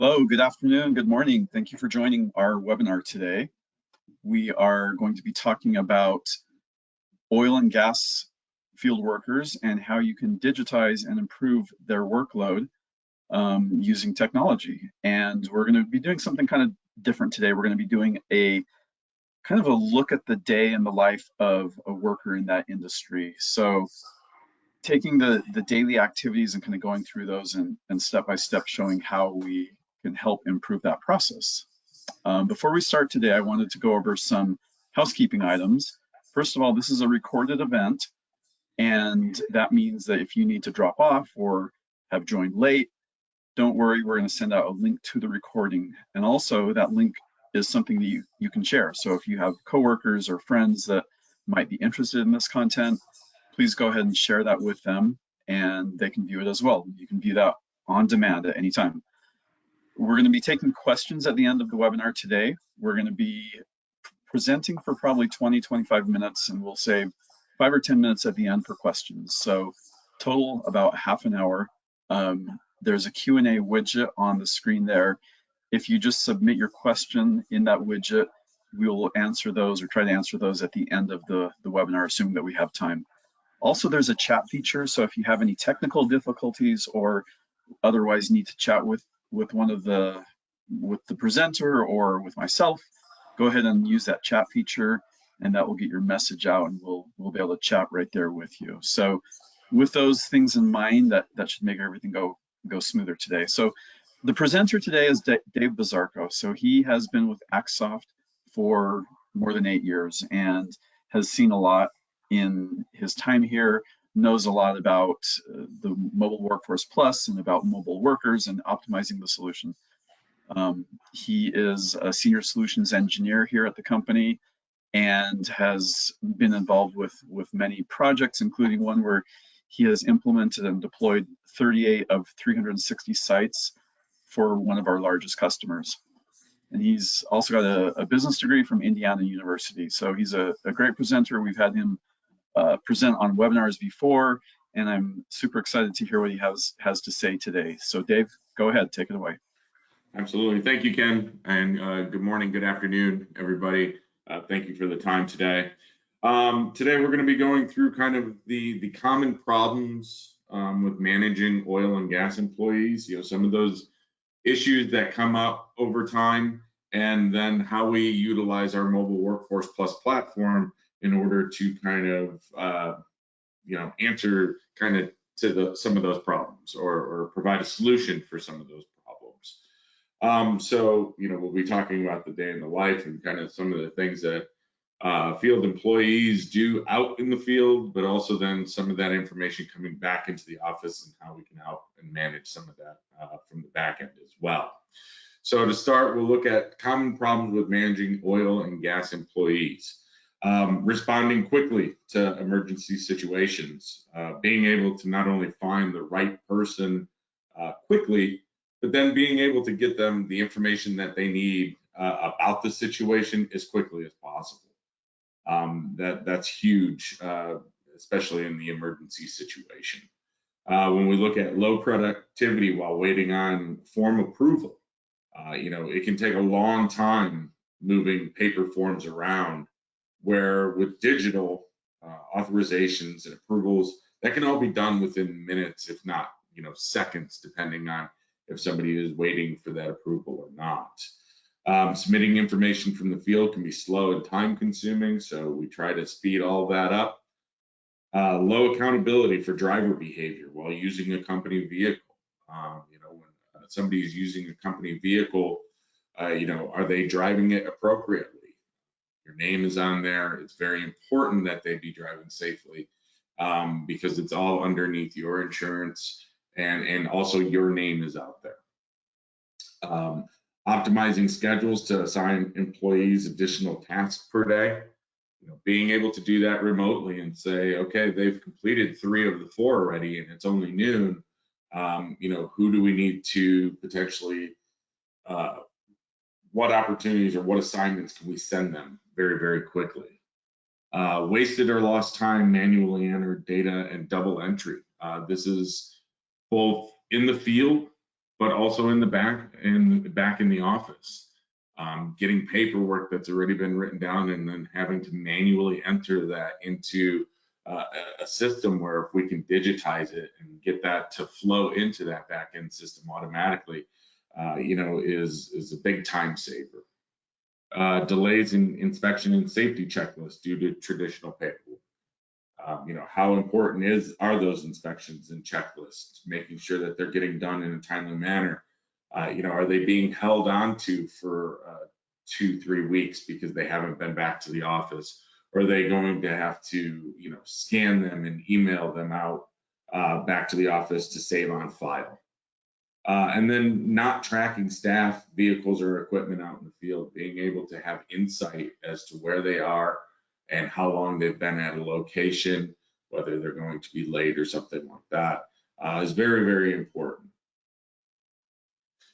Hello, good afternoon, good morning. Thank you for joining our webinar today. We are going to be talking about oil and gas field workers and how you can digitize and improve their workload using technology. And we're going to be doing something kind of different today. We're going to be doing a kind of a look at the day in the life of a worker in that industry. So taking the daily activities and kind of going through those and step by step showing how we can help improve that process. Before we start today, I wanted to go over some housekeeping items. First of all, this is a recorded event, and that means that if you need to drop off or have joined late, don't worry, we're going to send out a link to the recording. And also that link is something that you can share. So if you have coworkers or friends that might be interested in this content, please go ahead and share that with them and they can view it as well. You can view that on demand at any time. We're going to be taking questions at the end of the webinar today. We're going to be presenting for probably 20-25 minutes, and we'll save 5 or 10 minutes at the end for questions. So total about half an hour. There's a Q&A widget on the screen there. If you just submit your question in that widget, we will answer those or try to answer those at the end of the webinar, assuming that we have time. Also, there's a chat feature, so if you have any technical difficulties or otherwise need to chat with the presenter or with myself, go ahead and use that chat feature and that will get your message out and we'll be able to chat right there with you. So with those things in mind, that should make everything go smoother today. So the presenter today is Dave Bazarko. So he has been with Axsoft for more than 8 years and has seen a lot in his time here, knows a lot about the Mobile Workforce Plus and about mobile workers and optimizing the solution. He is a senior solutions engineer here at the company and has been involved with many projects, including one where he has implemented and deployed 38 of 360 sites for one of our largest customers. And he's also got a business degree from Indiana University. So he's a great presenter. We've had him present on webinars before, and I'm super excited to hear what he has to say today. So Dave, go ahead, take it away. Absolutely. Thank you, Ken, and good morning, good afternoon, everybody. Thank you for the time today. Today we're going to be going through kind of the common problems with managing oil and gas employees, some of those issues that come up over time, and then how we utilize our Mobile Workforce Plus platform in order to kind of answer kind of to some of those problems or provide a solution for some of those problems. So we'll be talking about the day in the life and kind of some of the things that field employees do out in the field, but also then some of that information coming back into the office and how we can help and manage some of that from the back end as well. So to start, we'll look at common problems with managing oil and gas employees. Responding quickly to emergency situations, being able to not only find the right person quickly, but then being able to get them the information that they need about the situation as quickly as possible. That's huge, especially in the emergency situation. When we look at low productivity while waiting on form approval, it can take a long time moving paper forms around, where with digital authorizations and approvals, that can all be done within minutes, if not seconds, depending on if somebody is waiting for that approval or not. Submitting information from the field can be slow and time consuming, so we try to speed all that up. Low accountability for driver behavior while using a company vehicle. When somebody is using a company vehicle, are they driving it appropriately? Your name is on there. It's very important that they be driving safely because it's all underneath your insurance, and also your name is out there. Optimizing schedules to assign employees additional tasks per day. Being able to do that remotely and say, okay, they've completed 3 of the 4 already, and it's only noon. Who do we need to potentially? What opportunities or what assignments can we send them very, very quickly? Wasted or lost time, manually entered data, and double entry. This is both in the field but also in the back in the office. Getting paperwork that's already been written down and then having to manually enter that into a system where if we can digitize it and get that to flow into that back end system automatically, is a big time saver. Delays in inspection and safety checklists due to traditional paperwork. How important are those inspections and checklists, making sure that they're getting done in a timely manner? Are they being held on to for 2-3 weeks because they haven't been back to the office? Or are they going to have to, scan them and email them out back to the office to save on file? And then not tracking staff, vehicles, or equipment out in the field, being able to have insight as to where they are and how long they've been at a location, whether they're going to be late or something like that, is very, very important.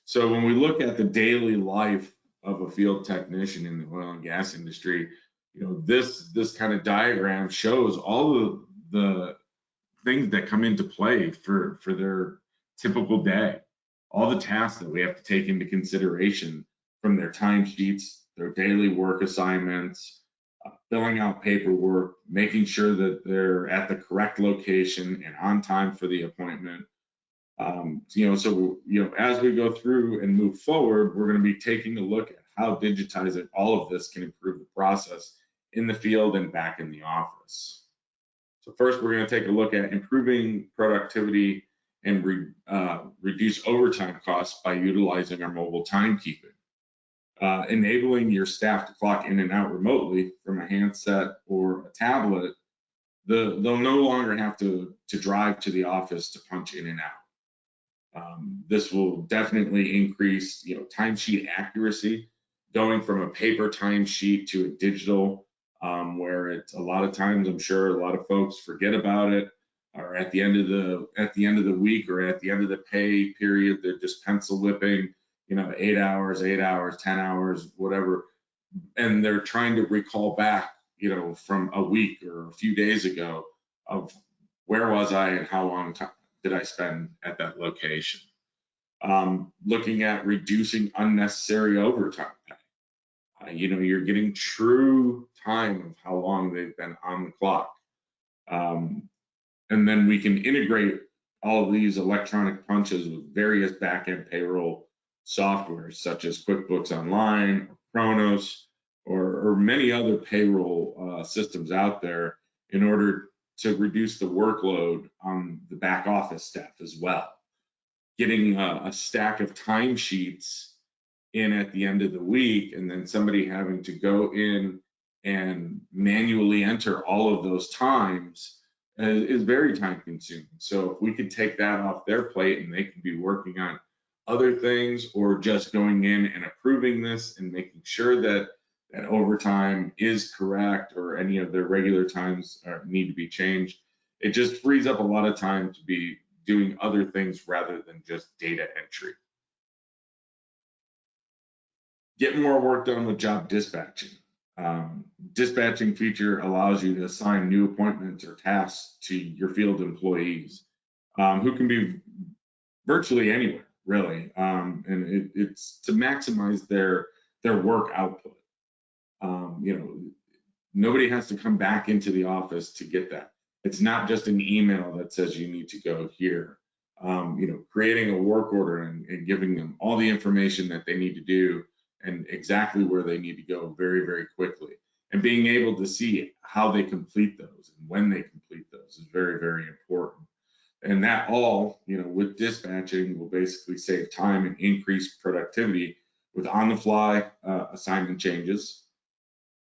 So when we look at the daily life of a field technician in the oil and gas industry, this kind of diagram shows all of the things that come into play for their typical day, all the tasks that we have to take into consideration, from their timesheets, their daily work assignments, filling out paperwork, making sure that they're at the correct location and on time for the appointment. As we go through and move forward, we're going to be taking a look at how digitizing all of this can improve the process in the field and back in the office. So first, we're going to take a look at improving productivity and reduce overtime costs by utilizing our mobile timekeeping. Enabling your staff to clock in and out remotely from a handset or a tablet, they'll no longer have to drive to the office to punch in and out. This will definitely increase, timesheet accuracy, going from a paper timesheet to a digital, where it's a lot of times, I'm sure a lot of folks forget about it, or at the end of the week or at the end of the pay period, they're just pencil whipping, 8 hours, 10 hours, whatever, and they're trying to recall back, from a week or a few days ago of where was I and how long did I spend at that location. Looking at reducing unnecessary overtime pay. You're getting true time of how long they've been on the clock. And then we can integrate all of these electronic punches with various back-end payroll software, such as QuickBooks Online, or Kronos, or many other payroll systems out there, in order to reduce the workload on the back office staff as well. Getting a stack of timesheets in at the end of the week, and then somebody having to go in and manually enter all of those times is very time consuming. So if we could take that off their plate and they can be working on other things, or just going in and approving this and making sure that overtime is correct, or any of their regular times need to be changed, it just frees up a lot of time to be doing other things rather than just data entry. Get more work done with job dispatching. Dispatching feature allows you to assign new appointments or tasks to your field employees, who can be virtually anywhere, really, and it's to maximize their work output. Nobody has to come back into the office to get that. It's not just an email that says you need to go here. Creating a work order and giving them all the information that they need to do and exactly where they need to go very, very quickly. And being able to see how they complete those and when they complete those is very, very important. And that all, with dispatching, will basically save time and increase productivity with on-the-fly assignment changes.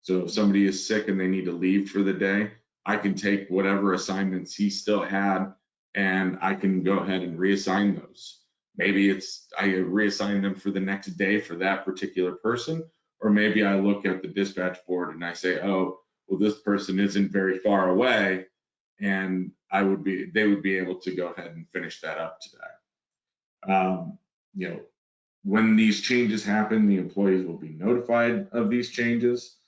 So if somebody is sick and they need to leave for the day, I can take whatever assignments he still had and I can go ahead and reassign those. Maybe I reassign them for the next day for that particular person, or maybe I look at the dispatch board and I say, oh, well, this person isn't very far away, and they would be able to go ahead and finish that up today. When these changes happen, the employees will be notified of these changes,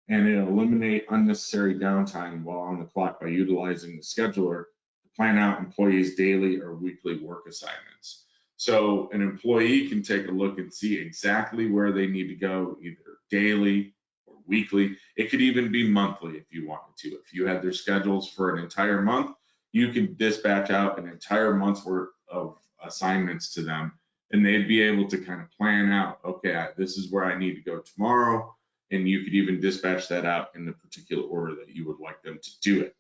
and it'll eliminate unnecessary downtime while on the clock by utilizing the scheduler to plan out employees' daily or weekly work assignments. So an employee can take a look and see exactly where they need to go, either daily or weekly. It could even be monthly if you wanted to. If you had their schedules for an entire month, you can dispatch out an entire month's worth of assignments to them, and they'd be able to kind of plan out, okay, this is where I need to go tomorrow, and you could even dispatch that out in the particular order that you would like them to do it.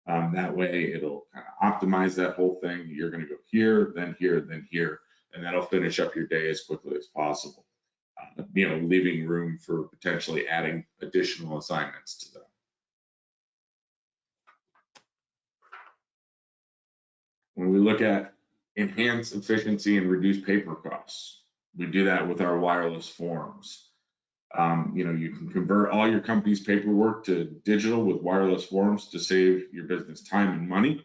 That way it'll kind of optimize that whole thing. You're going to go here, then here, then here, and that'll finish up your day as quickly as possible. Leaving room for potentially adding additional assignments to them. When we look at enhance efficiency and reduce paper costs, we do that with our wireless forms. You can convert all your company's paperwork to digital with wireless forms to save your business time and money.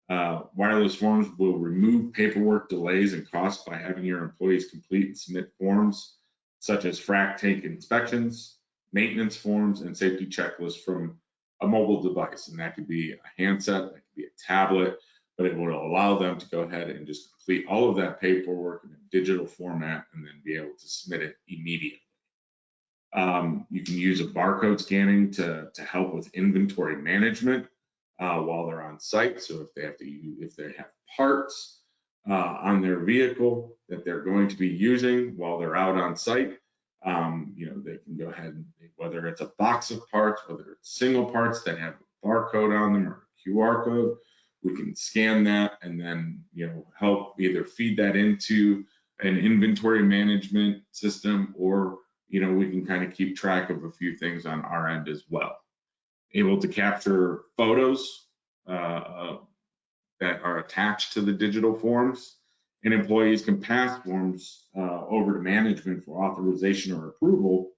Wireless forms will remove paperwork delays and costs by having your employees complete and submit forms such as frac tank inspections, maintenance forms, and safety checklists from a mobile device. And that could be a handset, that could be a tablet, but it will allow them to go ahead and just complete all of that paperwork in a digital format and then be able to submit it immediately. You can use a barcode scanning to help with inventory management while they're on site. So if they have parts on their vehicle that they're going to be using while they're out on site, they can go ahead and, whether it's a box of parts, whether it's single parts that have a barcode on them or a QR code, we can scan that and then help either feed that into an inventory management system, or we can kind of keep track of a few things on our end as well. Able to capture photos that are attached to the digital forms, and employees can pass forms over to management for authorization or approval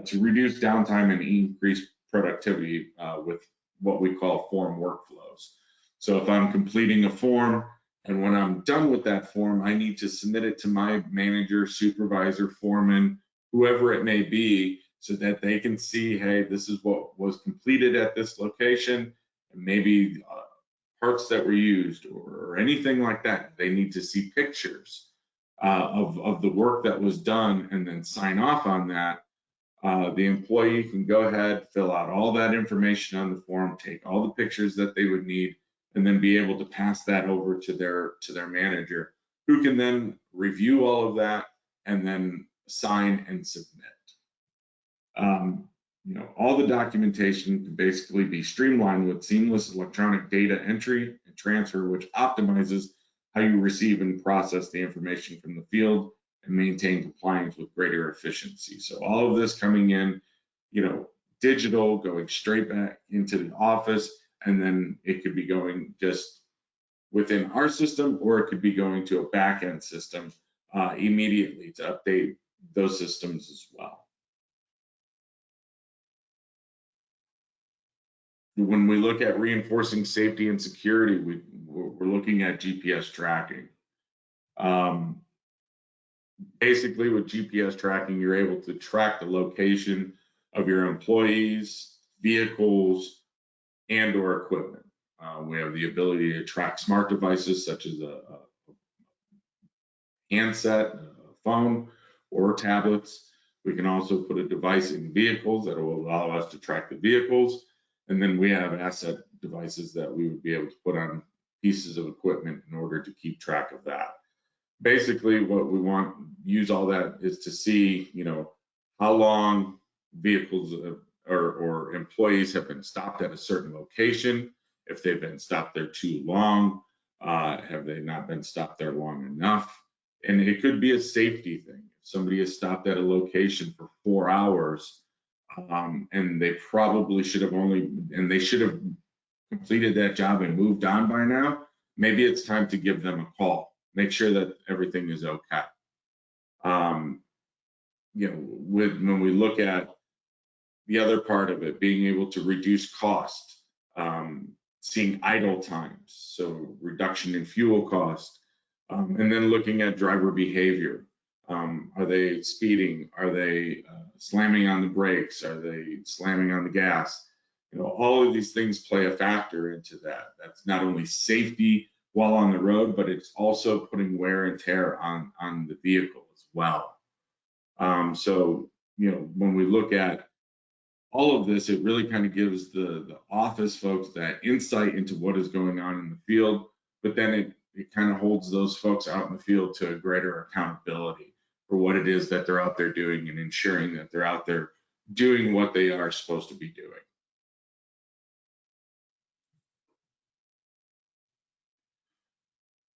to reduce downtime and increase productivity with what we call form workflows. So if I'm completing a form, and when I'm done with that form, I need to submit it to my manager, supervisor, foreman, whoever it may be, so that they can see, hey, this is what was completed at this location, and maybe parts that were used or anything like that. They need to see pictures of the work that was done and then sign off on that. The employee can go ahead, fill out all that information on the form, take all the pictures that they would need, and then be able to pass that over to their manager, who can then review all of that and then sign and submit. All the documentation can basically be streamlined with seamless electronic data entry and transfer, which optimizes how you receive and process the information from the field and maintain compliance with greater efficiency. So all of this coming in, digital, going straight back into the office, and then it could be going just within our system, or it could be going to a back-end system immediately to update those systems as well. When we look at reinforcing safety and security, we're looking at GPS tracking. Basically, with GPS tracking, you're able to track the location of your employees, vehicles, and or equipment. We have the ability to track smart devices such as a handset, a phone, or tablets. We can also put a device in vehicles that will allow us to track the vehicles. And then we have asset devices that we would be able to put on pieces of equipment in order to keep track of that. Basically, what we want to use all that is to see, how long vehicles or employees have been stopped at a certain location. If they've been stopped there too long, have they not been stopped there long enough? And it could be a safety thing. If somebody is stopped at a location for 4 hours, and they probably should have completed that job and moved on by now, maybe it's time to give them a call. Make sure that everything is okay. When we look at the other part of it, being able to reduce cost, seeing idle times, so reduction in fuel cost, and then looking at driver behavior. Are they speeding? Are they slamming on the brakes? Are they slamming on the gas? All of these things play a factor into that. That's not only safety while on the road, but it's also putting wear and tear on the vehicle as well. So, when we look at all of this, it really kind of gives the office folks that insight into what is going on in the field, but then it kind of holds those folks out in the field to a greater accountability for what it is that they're out there doing and ensuring that they're out there doing what they are supposed to be doing.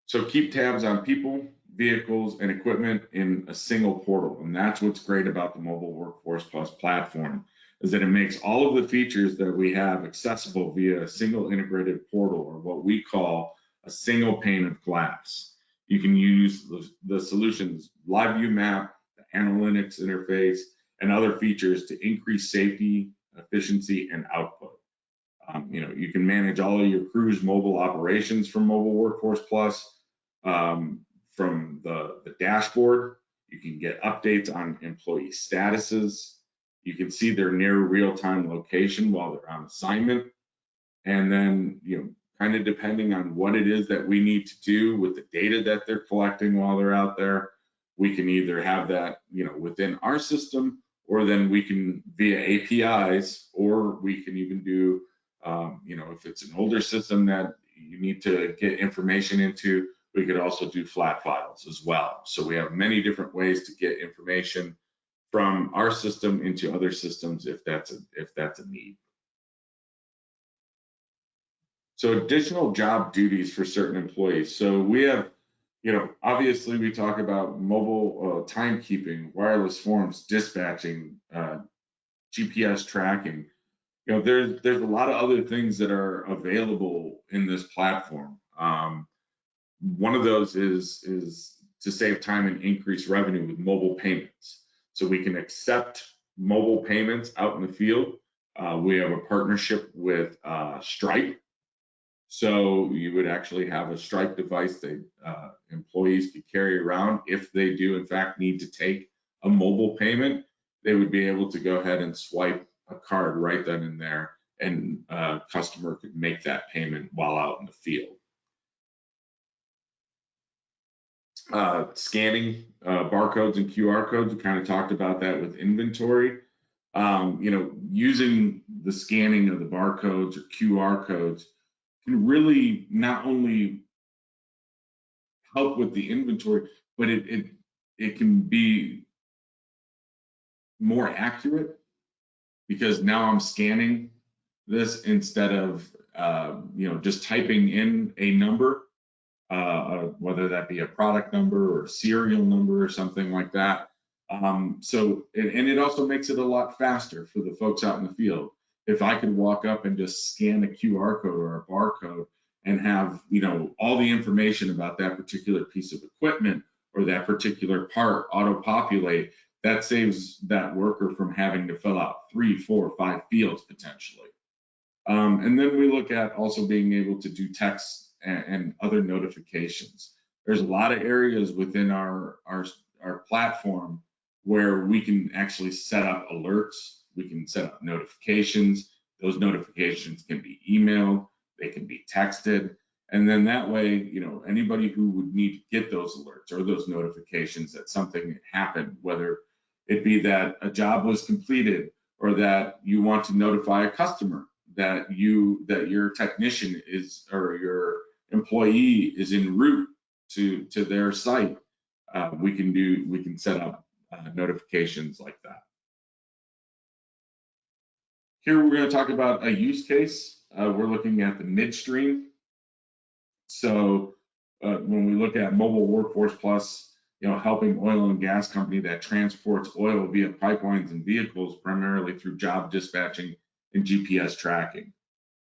So keep tabs on people, vehicles, and equipment in a single portal. And that's what's great about the Mobile Workforce Plus platform, is that it makes all of the features that we have accessible via a single integrated portal, or what we call a single pane of glass. You can use the solution's live view map, the analytics interface, and other features to increase safety, efficiency, and output. You can manage all of your crew's mobile operations from Mobile Workforce Plus. From the dashboard, you can get updates on employee statuses. You can see their near real-time location while they're on assignment. And then, kind of depending on what it is that we need to do with the data that they're collecting while they're out there, we can either have that, within our system, or then we can via APIs, or we can even do, if it's an older system that you need to get information into, we could also do flat files as well. So we have many different ways to get information from our system into other systems if that's a need. So additional job duties for certain employees. So we have, obviously we talk about mobile timekeeping, wireless forms, dispatching, GPS tracking. There's a lot of other things that are available in this platform. One of those is to save time and increase revenue with mobile payments. So we can accept mobile payments out in the field. We have a partnership with Stripe. So you would actually have a Stripe device that employees could carry around. If they do, in fact, need to take a mobile payment, they would be able to go ahead and swipe a card right then and there, and a customer could make that payment while out in the field. Scanning barcodes and QR codes, we kind of talked about that with inventory. Using the scanning of the barcodes or QR codes can really not only help with the inventory, but it can be more accurate, because now I'm scanning this instead of just typing in a number, whether that be a product number or a serial number or something like that. And it also makes it a lot faster for the folks out in the field. If I could walk up and just scan a QR code or a barcode and have all the information about that particular piece of equipment or that particular part auto-populate, that saves that worker from having to fill out 3, 4, 5 fields potentially. And then we look at also being able to do text and other notifications. There's a lot of areas within our platform where we can actually set up alerts. We can set up notifications. Those notifications can be emailed, they can be texted, and then that way, anybody who would need to get those alerts or those notifications that something happened, whether it be that a job was completed or that you want to notify a customer that your technician is, or your employee is en route to their site, we can set up notifications like that. Here we're going to talk about a use case. We're looking at the midstream. So when we look at Mobile Workforce Plus, helping oil and gas company that transports oil via pipelines and vehicles, primarily through job dispatching and GPS tracking.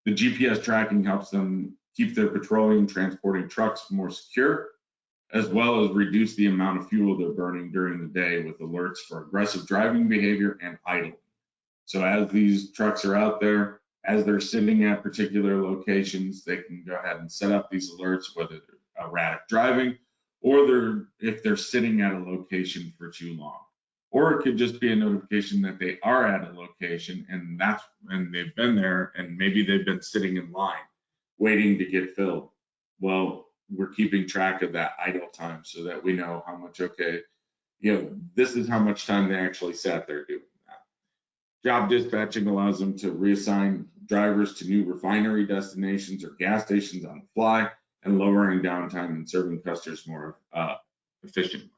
The GPS tracking helps them keep their petroleum transporting trucks more secure, as well as reduce the amount of fuel they're burning during the day, with alerts for aggressive driving behavior and idling. So as these trucks are out there, as they're sitting at particular locations, they can go ahead and set up these alerts, whether they're erratic driving or if they're sitting at a location for too long. Or it could just be a notification that they are at a location and they've been there, and maybe they've been sitting in line waiting to get filled. Well, we're keeping track of that idle time so that we know how much, okay, this is how much time they actually sat there doing that. Job dispatching allows them to reassign drivers to new refinery destinations or gas stations on the fly, and lowering downtime and serving customers more efficiently.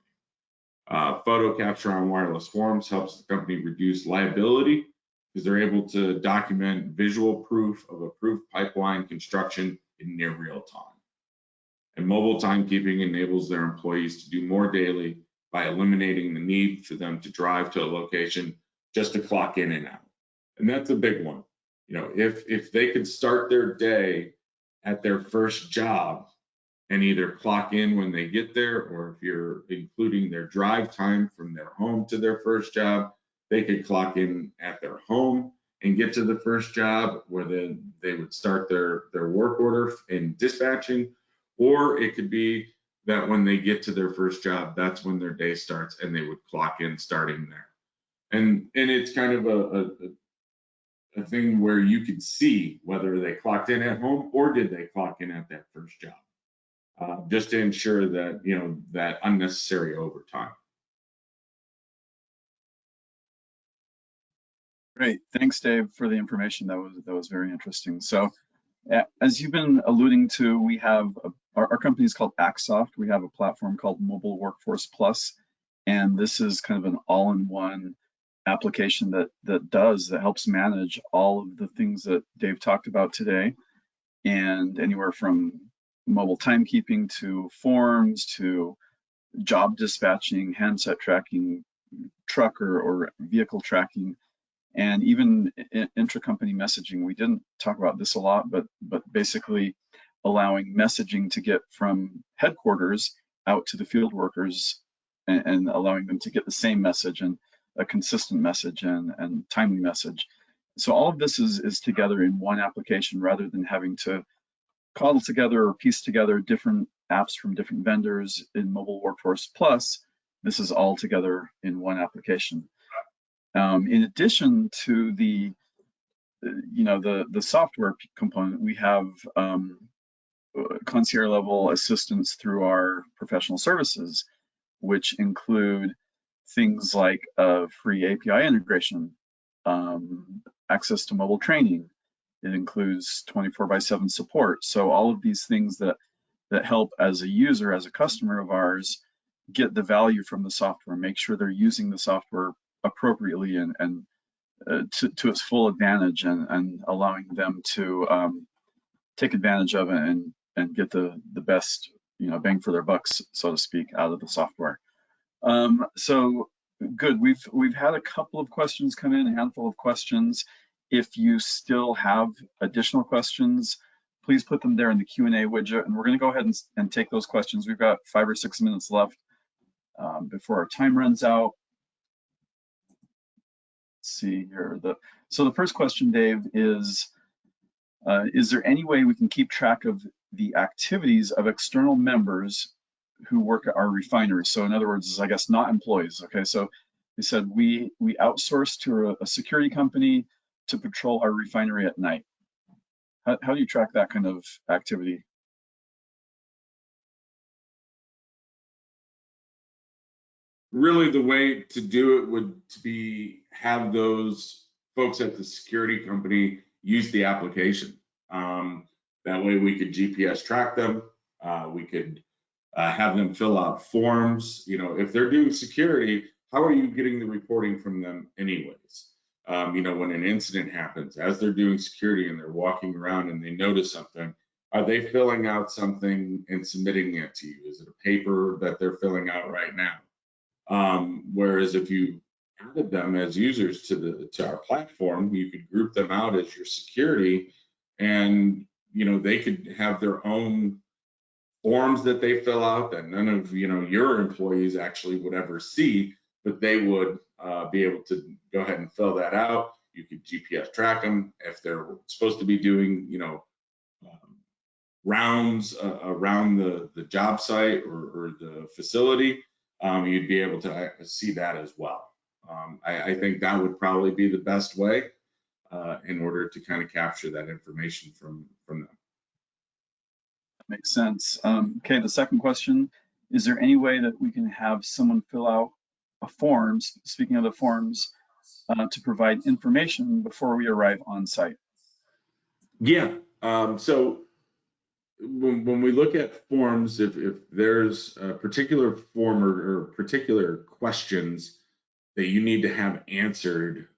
Photo capture on wireless forms helps the company reduce liability because they're able to document visual proof of approved pipeline construction in near real time. And mobile timekeeping enables their employees to do more daily by eliminating the need for them to drive to a location just to clock in and out. And that's a big one. If they could start their day at their first job and either clock in when they get there, or if you're including their drive time from their home to their first job, they could clock in at their home and get to the first job, where then they would start their work order in dispatching. Or it could be that when they get to their first job, that's when their day starts and they would clock in starting there. And it's kind of a thing where you can see whether they clocked in at home or did they clock in at that first job, just to ensure that, that unnecessary overtime. Great, thanks, Dave, for the information. That was very interesting. So, as you've been alluding to, we have our company is called Axsoft. We have a platform called Mobile Workforce Plus, and this is kind of an all-in-one application that helps manage all of the things that Dave talked about today, and anywhere from mobile timekeeping to forms to job dispatching, handset tracking, truck or vehicle tracking, and even intra-company messaging. We didn't talk about this a lot, but basically allowing messaging to get from headquarters out to the field workers, and allowing them to get the same message, and a consistent message and timely message. So all of this is together in one application, rather than having to cobble together or piece together different apps from different vendors. In Mobile Workforce Plus, this is all together in one application. In addition to the software component, we have concierge level assistance through our professional services, which include things like free API integration, access to mobile training. It includes 24/7 support. So all of these things that help as a user, as a customer of ours, get the value from the software, make sure they're using the software appropriately and to its full advantage, and allowing them to take advantage of it and get the best bang for their bucks, so to speak, out of the software. So good. We've had a couple of questions come in, a handful of questions. If you still have additional questions, please put them there in the Q&A widget, and we're going to go ahead and take those questions. We've got 5 or 6 minutes left before our time runs out. Let's see here. So the first question, Dave, is there any way we can keep track of the activities of external members who work at our refinery? So in other words, I guess not employees. Okay, so they said we outsource to a security company to patrol our refinery at night. How do you track that kind of activity? Really, the way to do it would be have those folks at the security company use the application. That way we could GPS track them. We could have them fill out forms. If they're doing security, how are you getting the reporting from them anyways? When an incident happens, as they're doing security and they're walking around and they notice something, are they filling out something and submitting it to you? Is it a paper that they're filling out right now? Whereas if you added them as users to our platform, you could group them out as your security, and they could have their own forms that they fill out that none of your employees actually would ever see, but they would be able to go ahead and fill that out. You could GPS track them if they're supposed to be doing rounds around the job site or the facility. You'd be able to see that as well. I think that would probably be the best way in order to kind of capture that information from them. Makes sense. Okay, the second question, is there any way that we can have someone fill out a forms, speaking of the forms, to provide information before we arrive on site? Yeah. So when we look at forms, if there's a particular form or particular questions that you need to have answered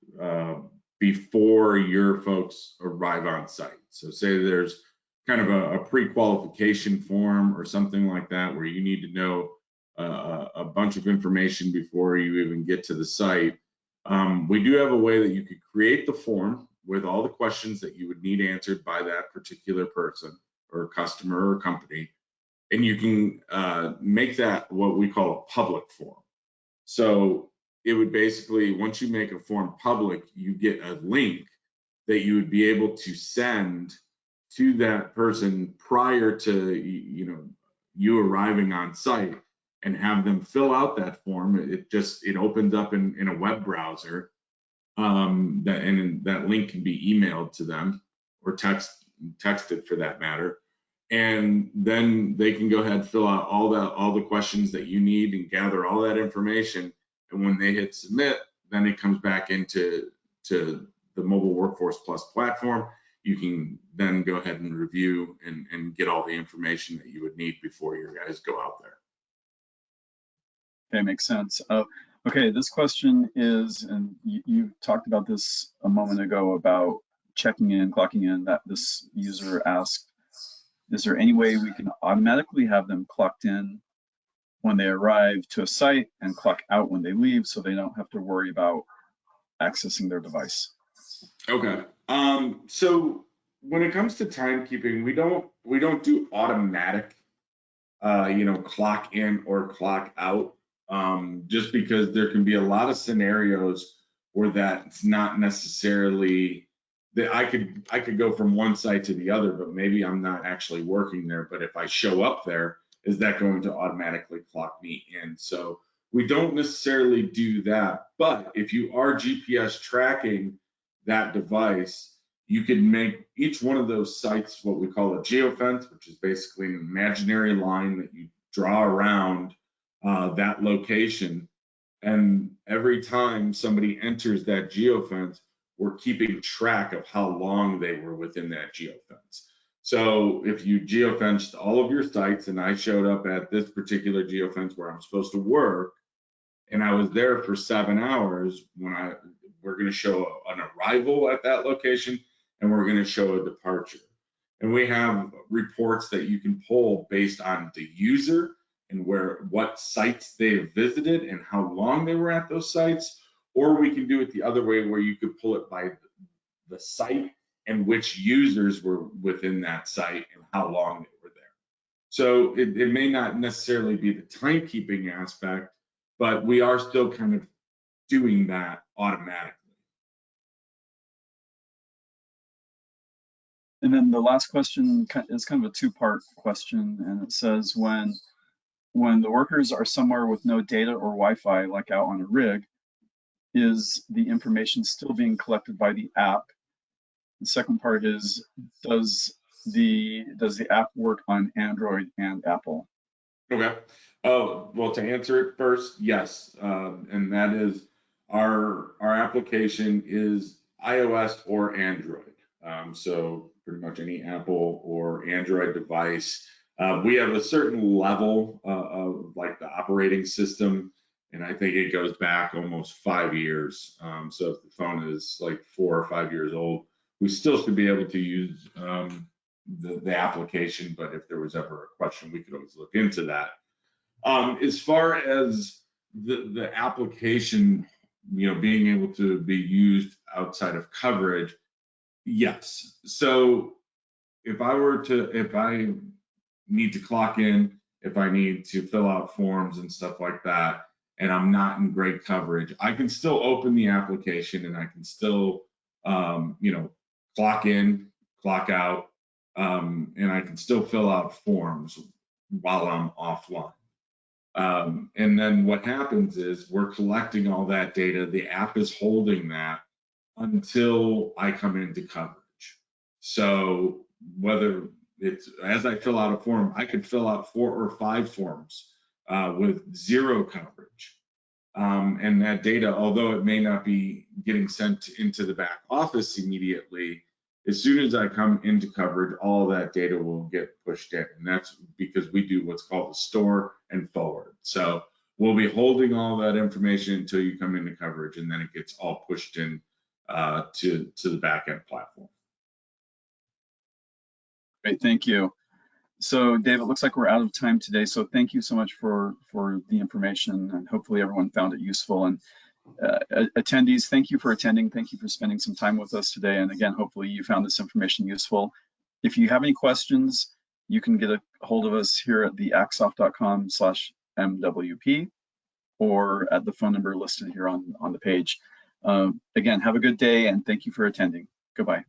before your folks arrive on site. So say there's kind of a pre-qualification form or something like that where you need to know a bunch of information before you even get to the site. We do have a way that you could create the form with all the questions that you would need answered by that particular person or customer or company, and you can make that what we call a public form. So it would basically, once you make a form public, you get a link that you would be able to send to that person prior to you arriving on site and have them fill out that form. It opens up in a web browser, and that link can be emailed to them or texted for that matter. And then they can go ahead and fill out all the questions that you need and gather all that information. And when they hit submit, then it comes back into the Mobile Workforce Plus platform. You can then go ahead and review and get all the information that you would need before your guys go out there. Okay, makes sense. Okay, this question is, and you talked about this a moment ago about checking in, clocking in, that this user asked, is there any way we can automatically have them clocked in when they arrive to a site and clock out when they leave so they don't have to worry about accessing their device? Okay. So when it comes to timekeeping, we don't do automatic clock in or clock out, just because there can be a lot of scenarios where that's not necessarily that I could go from one site to the other, but maybe I'm not actually working there. But if I show up there, is that going to automatically clock me in? So we don't necessarily do that. But if you are GPS tracking that device, you can make each one of those sites what we call a geofence, which is basically an imaginary line that you draw around that location. And every time somebody enters that geofence, we're keeping track of how long they were within that geofence. So if you geofenced all of your sites and I showed up at this particular geofence where I'm supposed to work, and I was there for 7 hours, we're going to show an arrival at that location and we're going to show a departure. And we have reports that you can pull based on the user and what sites they have visited and how long they were at those sites, or we can do it the other way where you could pull it by the site and which users were within that site and how long they were there. So it may not necessarily be the timekeeping aspect, but we are still kind of doing that automatically. And then the last question is kind of a two-part question, and it says, when the workers are somewhere with no data or Wi-Fi, like out on a rig, is the information still being collected by the app? The second part is, does the app work on Android and Apple? Okay. Oh, well, to answer it first, yes, and that is our application is iOS or Android. So pretty much any Apple or Android device. We have a certain level of like the operating system, and I think it goes back almost 5 years. So if the phone is like 4 or 5 years old, we still should be able to use the application, but if there was ever a question, we could always look into that. As far as the application, being able to be used outside of coverage, yes. So if I need to clock in, if I need to fill out forms and stuff like that, and I'm not in great coverage, I can still open the application and I can still, clock in, clock out, and I can still fill out forms while I'm offline. And then what happens is we're collecting all that data. The app is holding that until I come into coverage. So whether it's as I fill out a form, I could fill out 4 or 5 forms with 0 coverage. And that data, although it may not be getting sent into the back office immediately, as soon as I come into coverage, all that data will get pushed in. And that's because we do what's called a store and forward. So we'll be holding all that information until you come into coverage, and then it gets all pushed in to the back end platform. Great, thank you. So Dave, it looks like we're out of time today. So thank you so much for the information, and hopefully everyone found it useful. And attendees, thank you for attending. Thank you for spending some time with us today. And again, hopefully you found this information useful. If you have any questions, you can get a hold of us here at the axoff.com/MWP or at the phone number listed here on the page. Again, have a good day, and thank you for attending. Goodbye.